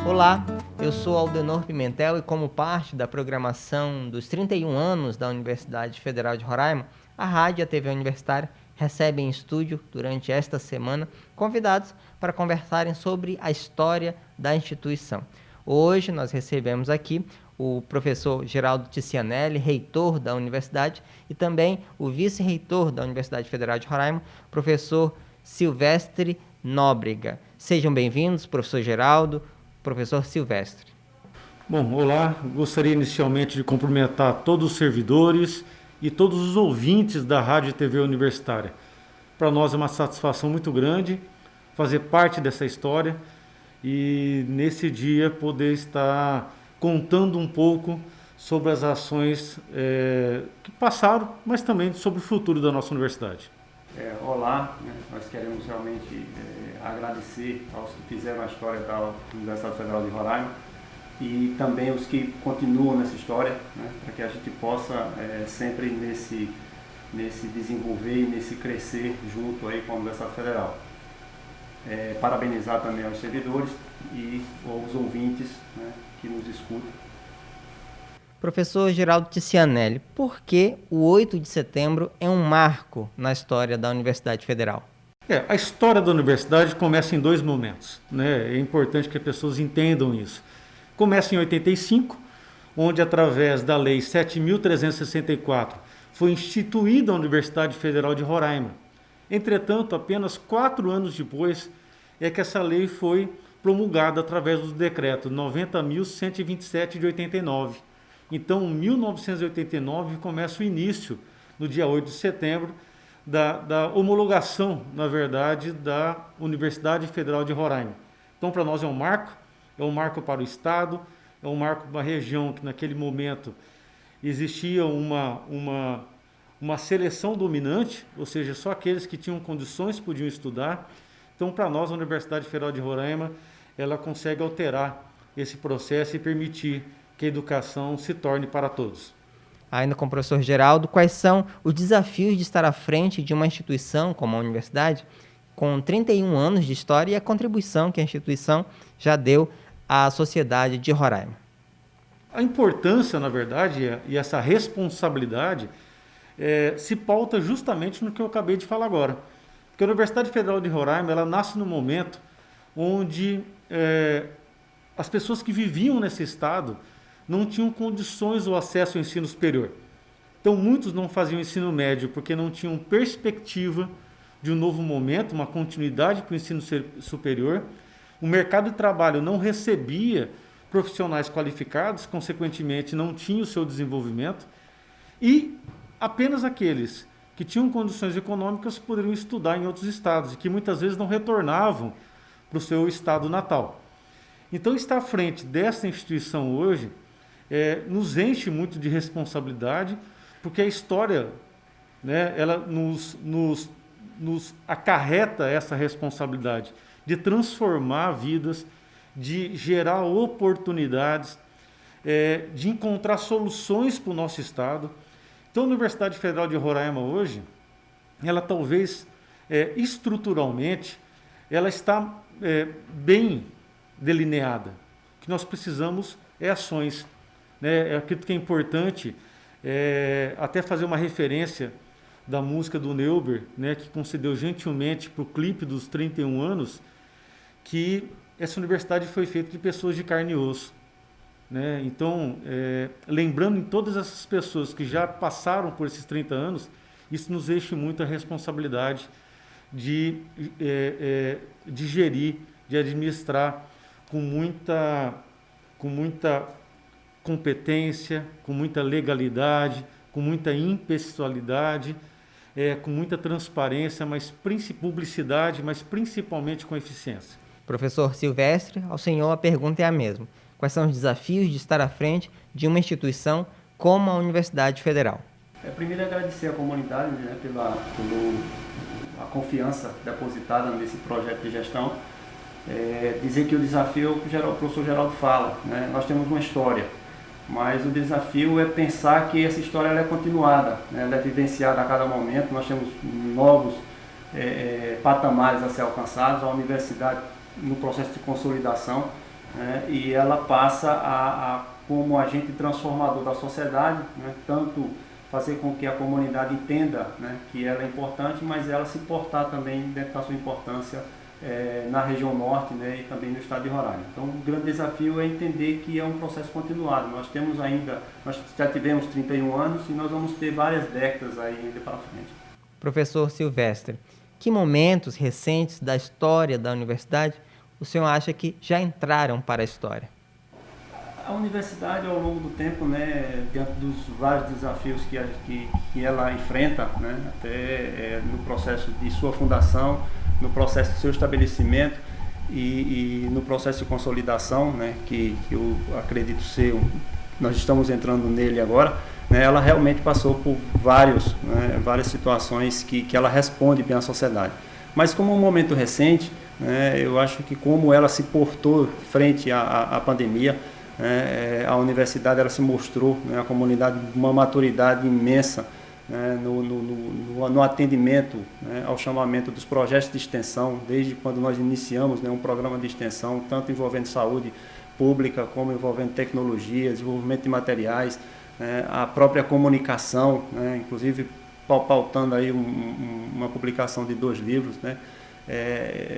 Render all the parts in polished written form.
Olá, eu sou Aldenor Pimentel e como parte da programação dos 31 anos da Universidade Federal de Roraima, a Rádio e a TV Universitária recebem em estúdio, durante esta semana, convidados para conversarem sobre a história da instituição. Hoje nós recebemos aqui o professor Geraldo Ticianelli, reitor da universidade, e também o vice-reitor da Universidade Federal de Roraima, professor Silvestre Nóbrega. Sejam bem-vindos, professor Geraldo, professor Silvestre. Bom, olá, gostaria inicialmente de cumprimentar todos os servidores e todos os ouvintes da Rádio e TV Universitária. Para nós é uma satisfação muito grande fazer parte dessa história e nesse dia poder estar contando um pouco sobre as ações que passaram, mas também sobre o futuro da nossa universidade. Olá, nós queremos realmente agradecer aos que fizeram a história da Universidade Federal de Roraima e também os que continuam nessa história, para que a gente possa sempre nesse desenvolver e nesse crescer junto aí com a Universidade Federal. Parabenizar também aos servidores e aos ouvintes que nos escutam. Professor Geraldo Ticianelli, por que o 8 de setembro é um marco na história da Universidade Federal? A história da universidade começa em dois momentos, É importante que as pessoas entendam isso. Começa em 85, onde através da Lei 7.364 foi instituída a Universidade Federal de Roraima. Entretanto, apenas 4 anos depois é que essa lei foi promulgada através do decreto 90.127 de 89. Então, em 1989 começa o início, no dia 8 de setembro, da homologação, na verdade, da Universidade Federal de Roraima. Então, para nós é um marco para o Estado, é um marco para uma região que naquele momento existia uma seleção dominante, ou seja, só aqueles que tinham condições podiam estudar. Então, para nós, a Universidade Federal de Roraima, ela consegue alterar esse processo e permitir que a educação se torne para todos. Ainda com o professor Geraldo, quais são os desafios de estar à frente de uma instituição como a universidade, com 31 anos de história e a contribuição que a instituição já deu à sociedade de Roraima? A importância, na verdade, e essa responsabilidade se pauta justamente no que eu acabei de falar agora. Porque a Universidade Federal de Roraima, ela nasce no momento onde as pessoas que viviam nesse estado não tinham condições ou acesso ao ensino superior. Então, muitos não faziam ensino médio porque não tinham perspectiva de um novo momento, uma continuidade para o ensino superior. O mercado de trabalho não recebia profissionais qualificados, consequentemente, não tinha o seu desenvolvimento. E apenas aqueles que tinham condições econômicas poderiam estudar em outros estados e que muitas vezes não retornavam para o seu estado natal. Então, estar à frente dessa instituição hoje nos enche muito de responsabilidade, porque a história, ela nos acarreta essa responsabilidade de transformar vidas, de gerar oportunidades, de encontrar soluções para o nosso estado. Então, a Universidade Federal de Roraima hoje, ela talvez estruturalmente, ela está bem delineada. O que nós precisamos ações. Eu acredito que é importante até fazer uma referência da música do Neuber, que concedeu gentilmente para o clipe dos 31 anos, que essa universidade foi feita de pessoas de carne e osso. Então, lembrando em todas essas pessoas que já passaram por esses 30 anos, isso nos enche muito a responsabilidade de gerir, de administrar com muita competência, com muita legalidade, com muita impessoalidade, com muita transparência, publicidade, mas principalmente com eficiência. Professor Silvestre, ao senhor a pergunta é a mesma. Quais são os desafios de estar à frente de uma instituição como a Universidade Federal? Primeiro, agradecer à comunidade pela confiança depositada nesse projeto de gestão. Dizer que o desafio, o professor Geraldo fala, nós temos uma história, mas o desafio é pensar que essa história ela é continuada, ela é vivenciada a cada momento. Nós temos novos patamares a ser alcançados. A universidade no processo de consolidação, né, e ela passa como agente transformador da sociedade, né, tanto fazer com que a comunidade entenda, né, que ela é importante, mas ela se portar também dentro da sua importância na região norte, né, e também no estado de Roraima. Então, o grande desafio é entender que é um processo continuado. Nós já tivemos 31 anos e nós vamos ter várias décadas aí ainda para frente. Professor Silvestre, que momentos recentes da história da universidade o senhor acha que já entraram para a história? A universidade, ao longo do tempo, né, diante dos vários desafios que ela enfrenta, né, até no processo de sua fundação, no processo de seu estabelecimento e no processo de consolidação, né, que eu acredito ser, nós estamos entrando nele agora, né, ela realmente passou por várias situações que ela responde bem à sociedade. Mas como um momento recente, né, eu acho que como ela se portou frente à pandemia, a universidade ela se mostrou, né, a comunidade, uma maturidade imensa, né, no atendimento, né, ao chamamento dos projetos de extensão, desde quando nós iniciamos, né, um programa de extensão, tanto envolvendo saúde pública como envolvendo tecnologia, desenvolvimento de materiais, né, a própria comunicação, né, inclusive pautando aí uma publicação de 2 livros, né.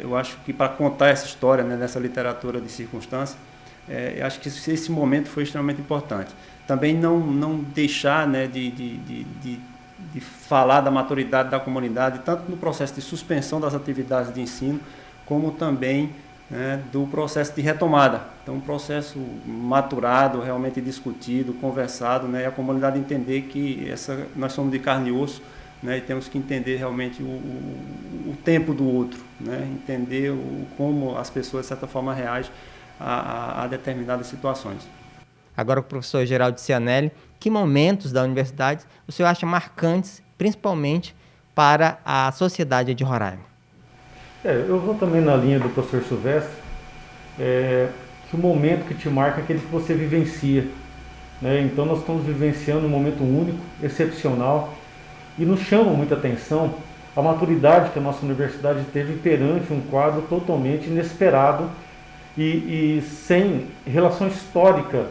Eu acho que para contar essa história, né, nessa literatura de circunstância, eu acho que esse momento foi extremamente importante. Também não deixar, né, de falar da maturidade da comunidade, tanto no processo de suspensão das atividades de ensino, como também, né, do processo de retomada. Então, um processo maturado, realmente discutido, conversado, né, e a comunidade entender que nós somos de carne e osso, né, e temos que entender realmente o tempo do outro, né, entender como as pessoas, de certa forma, reagem a determinadas situações. Agora, o professor Geraldo Cianelli, que momentos da universidade o senhor acha marcantes, principalmente para a sociedade de Roraima? Eu vou também na linha do professor Silvestre, que o momento que te marca é aquele que você vivencia, né? Então nós estamos vivenciando um momento único, excepcional, e nos chama muita atenção a maturidade que a nossa universidade teve perante um quadro totalmente inesperado e sem relação histórica,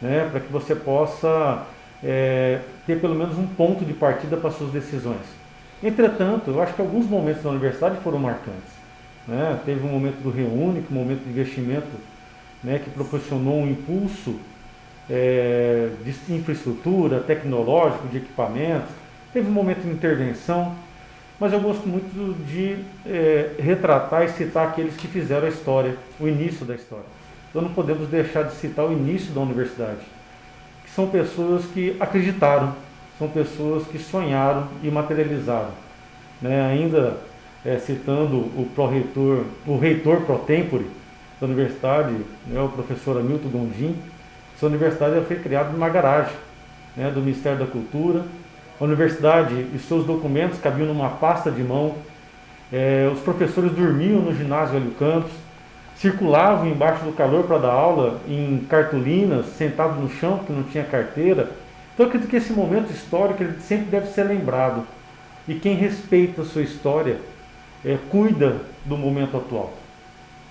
né, para que você possa ter pelo menos um ponto de partida para suas decisões. Entretanto, eu acho que alguns momentos da universidade foram marcantes, né? Teve um momento do Reúnico, um momento de investimento, né, que proporcionou um impulso de infraestrutura, tecnológico, de equipamentos. Teve um momento de intervenção, mas eu gosto muito de retratar e citar aqueles que fizeram a história, o início da história. Então não podemos deixar de citar o início da universidade, que são pessoas que acreditaram, são pessoas que sonharam e materializaram, né? Ainda citando o reitor pro tempore da universidade, né, o professor Hamilton Gondim, essa universidade foi criada numa garagem, né, do Ministério da Cultura. A universidade e seus documentos cabiam numa pasta de mão. Os professores dormiam no ginásio Hélio Campos, circulavam embaixo do calor para dar aula em cartolinas, sentados no chão porque não tinha carteira. Então eu acredito que esse momento histórico ele sempre deve ser lembrado. E quem respeita a sua história cuida do momento atual.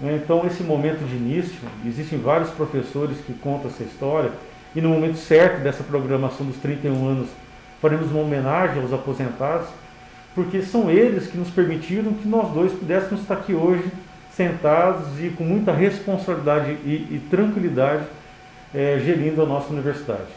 Então esse momento de início, existem vários professores que contam essa história, e no momento certo dessa programação dos 31 anos, faremos uma homenagem aos aposentados, porque são eles que nos permitiram que nós dois pudéssemos estar aqui hoje, sentados e com muita responsabilidade e tranquilidade, gerindo a nossa universidade.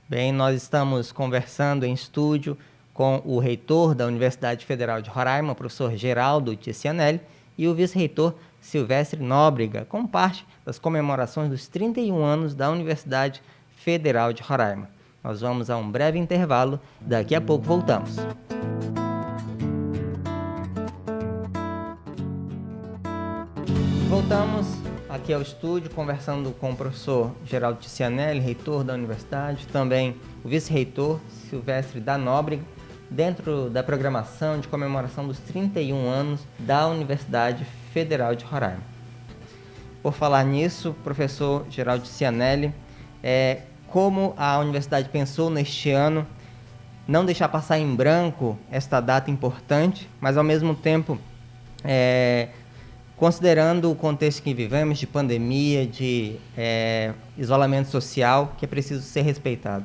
Bem, nós estamos conversando em estúdio com o reitor da Universidade Federal de Roraima, o professor Geraldo Cianelli, e o vice-reitor Silvestre Nóbrega, como parte das comemorações dos 31 anos da Universidade Federal de Roraima. Nós vamos a um breve intervalo, daqui a pouco voltamos. Voltamos aqui ao estúdio, conversando com o professor Geraldo Cianelli, reitor da universidade, também o vice-reitor Silvestre da Nóbrega, dentro da programação de comemoração dos 31 anos da Universidade Federal de Roraima. Por falar nisso, professor Geraldo Cianelli, como a universidade pensou neste ano não deixar passar em branco esta data importante, mas ao mesmo tempo considerando o contexto que vivemos de pandemia, de isolamento social, que é preciso ser respeitado?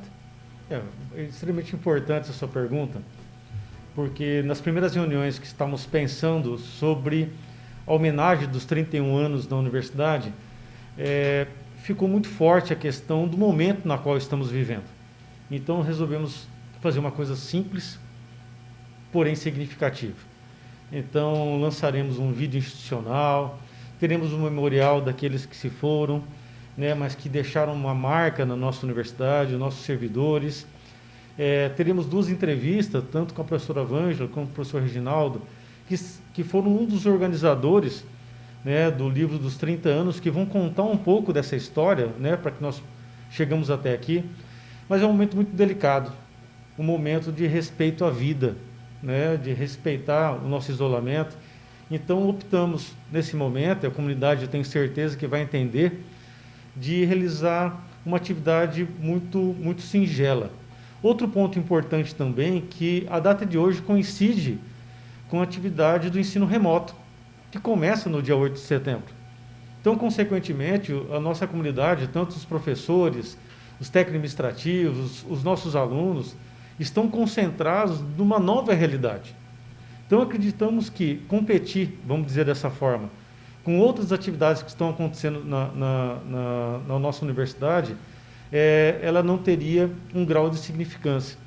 É extremamente importante a sua pergunta, porque nas primeiras reuniões que estávamos pensando sobre a homenagem dos 31 anos da universidade, ficou muito forte a questão do momento na qual estamos vivendo. Então resolvemos fazer uma coisa simples, porém significativa. Então lançaremos um vídeo institucional, teremos um memorial daqueles que se foram, né, mas que deixaram uma marca na nossa universidade, nossos servidores. Teremos 2 entrevistas, tanto com a professora Ângela como com o professor Reginaldo, que foram um dos organizadores, né, do livro dos 30 anos, que vão contar um pouco dessa história, né, para que nós chegamos até aqui. Mas é um momento muito delicado, um momento de respeito à vida, né, de respeitar o nosso isolamento. Então optamos nesse momento, a comunidade eu tenho certeza que vai entender, de realizar uma atividade muito singela. Outro ponto importante também, que a data de hoje coincide com a atividade do ensino remoto, que começa no dia 8 de setembro. Então, consequentemente, a nossa comunidade, tanto os professores, os técnicos administrativos, os nossos alunos, estão concentrados numa nova realidade. Então, acreditamos que competir, vamos dizer dessa forma, com outras atividades que estão acontecendo na nossa universidade, ela não teria um grau de significância.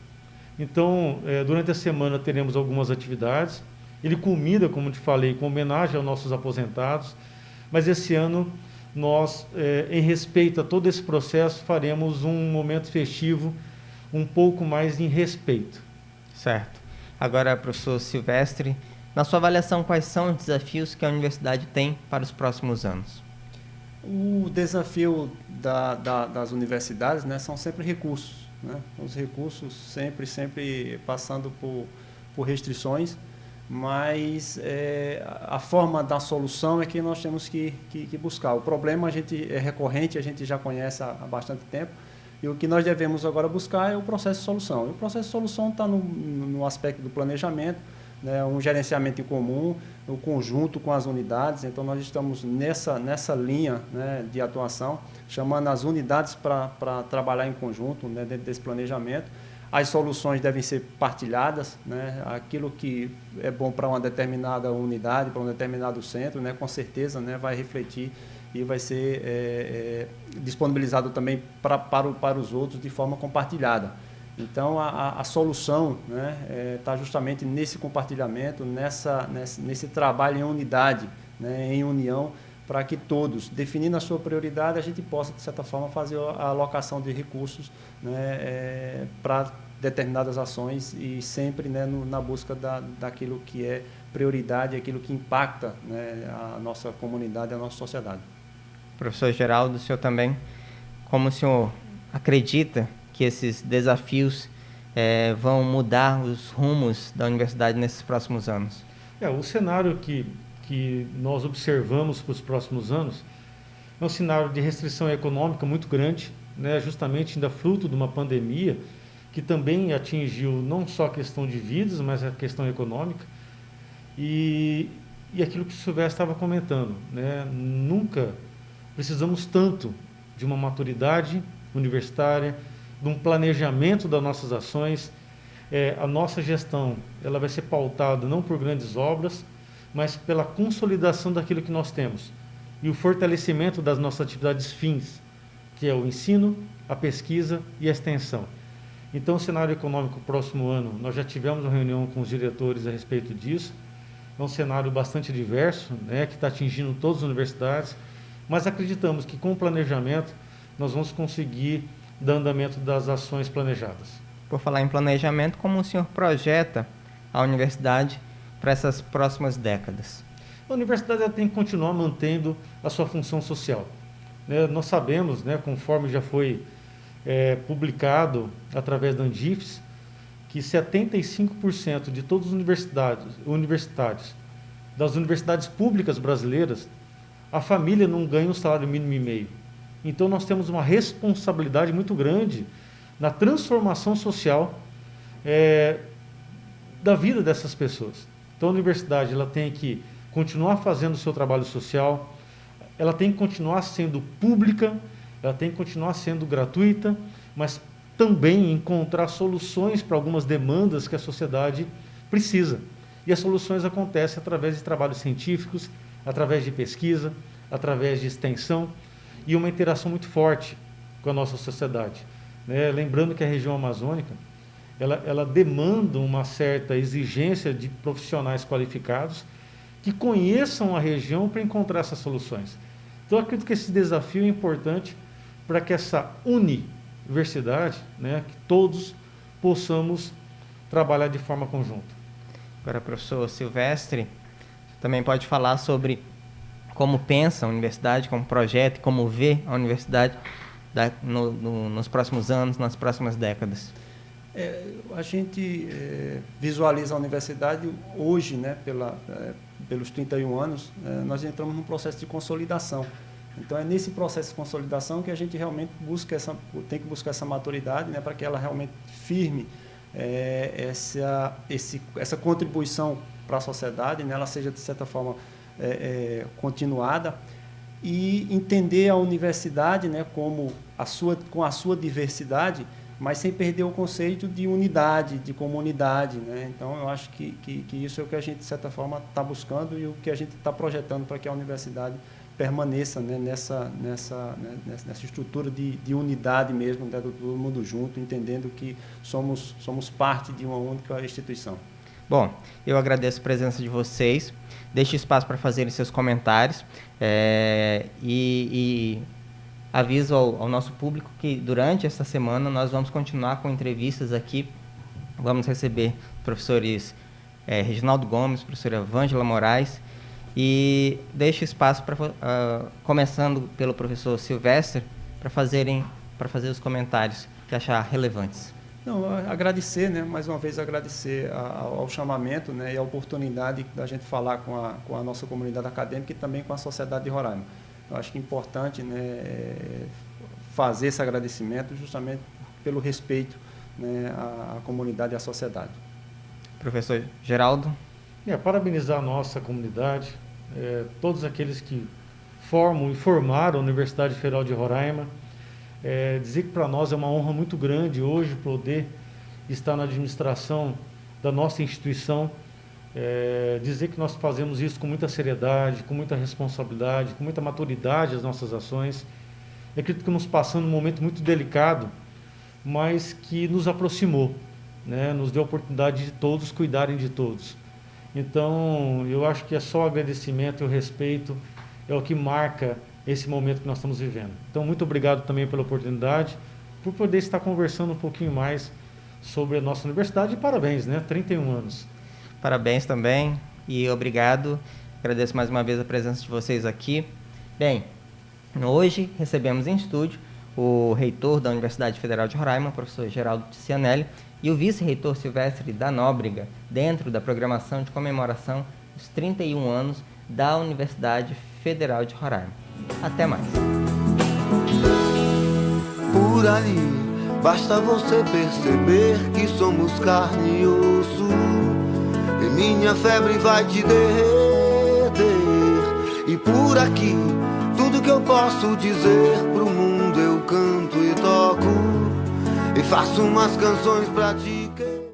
Então, durante a semana teremos algumas atividades. Ele culmina, como te falei, com homenagem aos nossos aposentados, mas esse ano nós, em respeito a todo esse processo, faremos um momento festivo um pouco mais em respeito. Certo. Agora, professor Silvestre, na sua avaliação, quais são os desafios que a universidade tem para os próximos anos? O desafio das universidades, né, são sempre recursos, né? Os recursos sempre passando por restrições, mas a forma da solução é que nós temos que buscar. O problema é recorrente, a gente já conhece há bastante tempo, e o que nós devemos agora buscar é o processo de solução. E o processo de solução está no aspecto do planejamento, né, um gerenciamento em comum, o conjunto com as unidades. Então, nós estamos nessa linha, né, de atuação, chamando as unidades para trabalhar em conjunto, né, dentro desse planejamento. As soluções devem ser partilhadas, né, aquilo que é bom para uma determinada unidade, para um determinado centro, né, com certeza, né, vai refletir e vai ser disponibilizado também para os outros de forma compartilhada. Então, a solução, né, está justamente nesse compartilhamento, nesse trabalho em unidade, né, em união, para que todos, definindo a sua prioridade, a gente possa, de certa forma, fazer a alocação de recursos, né, para determinadas ações e sempre, né, na busca daquilo que é prioridade, aquilo que impacta, né, a nossa comunidade, a nossa sociedade. Professor Geraldo, o senhor também, como o senhor acredita que esses desafios vão mudar os rumos da universidade nesses próximos anos? O cenário que nós observamos para os próximos anos é um cenário de restrição econômica muito grande, né, justamente ainda fruto de uma pandemia que também atingiu não só a questão de vidas, mas a questão econômica. E aquilo que o Silvestre estava comentando, né, nunca precisamos tanto de uma maturidade universitária, de um planejamento das nossas ações. A nossa gestão ela vai ser pautada não por grandes obras, mas pela consolidação daquilo que nós temos e o fortalecimento das nossas atividades fins, que é o ensino, a pesquisa e a extensão. Então, o cenário econômico próximo ano, nós já tivemos uma reunião com os diretores a respeito disso. É um cenário bastante diverso, né, que está atingindo todas as universidades, mas acreditamos que com o planejamento nós vamos conseguir dar andamento das ações planejadas. Por falar em planejamento, como o senhor projeta a universidade para essas próximas décadas? A universidade ela tem que continuar mantendo a sua função social, né? Nós sabemos, né, conforme já foi publicado através da Andifes, que 75% de todos os universitários das universidades públicas brasileiras, a família não ganha um salário mínimo e meio. Então, nós temos uma responsabilidade muito grande na transformação social da vida dessas pessoas. Então, a universidade ela tem que continuar fazendo o seu trabalho social, ela tem que continuar sendo pública, ela tem que continuar sendo gratuita, mas também encontrar soluções para algumas demandas que a sociedade precisa. E as soluções acontecem através de trabalhos científicos, através de pesquisa, através de extensão e uma interação muito forte com a nossa sociedade. Né? Lembrando que a região amazônica, ela demanda uma certa exigência de profissionais qualificados que conheçam a região para encontrar essas soluções. Então, eu acredito que esse desafio é importante para que essa universidade, né, que todos possamos trabalhar de forma conjunta. Agora, professor Silvestre, também pode falar sobre como pensa a universidade, como projeta, como vê a universidade nos próximos anos, nas próximas décadas. A gente visualiza a universidade hoje, né, pelos 31 anos, nós entramos num processo de consolidação. Então, é nesse processo de consolidação que a gente realmente tem que buscar essa maturidade, né, para que ela realmente firme essa contribuição para a sociedade, né, ela seja, de certa forma, continuada, e entender a universidade, né, com a sua diversidade, mas sem perder o conceito de unidade, de comunidade, né? Então, eu acho que isso é o que a gente, de certa forma, está buscando e o que a gente está projetando para que a universidade permaneça, né, nessa estrutura de unidade mesmo, né, do todo mundo junto, entendendo que somos parte de uma única instituição. Bom, eu agradeço a presença de vocês, deixo espaço para fazerem seus comentários e aviso ao nosso público que durante esta semana nós vamos continuar com entrevistas aqui. Vamos receber professores Reginaldo Gomes, professora Vângela Moraes, e deixo espaço para começando pelo professor Silvestre para fazer os comentários que achar relevantes. Não, agradecer, né, mais uma vez agradecer ao chamamento, né, e a oportunidade da gente falar com a nossa comunidade acadêmica e também com a sociedade de Roraima. Eu acho que é importante, né, fazer esse agradecimento justamente pelo respeito, né, à comunidade e à sociedade. Professor Geraldo. Parabenizar a nossa comunidade, todos aqueles que formam e formaram a Universidade Federal de Roraima. Dizer que para nós é uma honra muito grande hoje poder estar na administração da nossa instituição, dizer que nós fazemos isso com muita seriedade, com muita responsabilidade, com muita maturidade as nossas ações. Eu acredito que nos passando um momento muito delicado, mas que nos aproximou, né? Nos deu a oportunidade de todos cuidarem de todos. Então, eu acho que é só o agradecimento e o respeito é o que marca esse momento que nós estamos vivendo. Então, muito obrigado também pela oportunidade, por poder estar conversando um pouquinho mais sobre a nossa universidade e parabéns, né? 31 anos. Parabéns também e obrigado. Agradeço mais uma vez a presença de vocês aqui. Bem, hoje recebemos em estúdio o reitor da Universidade Federal de Roraima, o professor Geraldo Ticianelli, e o vice-reitor Silvestre da Nóbrega, dentro da programação de comemoração dos 31 anos da Universidade Federal de Roraima. Até mais. Por aí, basta você perceber que somos carne e osso, e minha febre vai te derreter. E por aqui, tudo que eu posso dizer pro mundo eu canto e toco, e faço umas canções pra ti.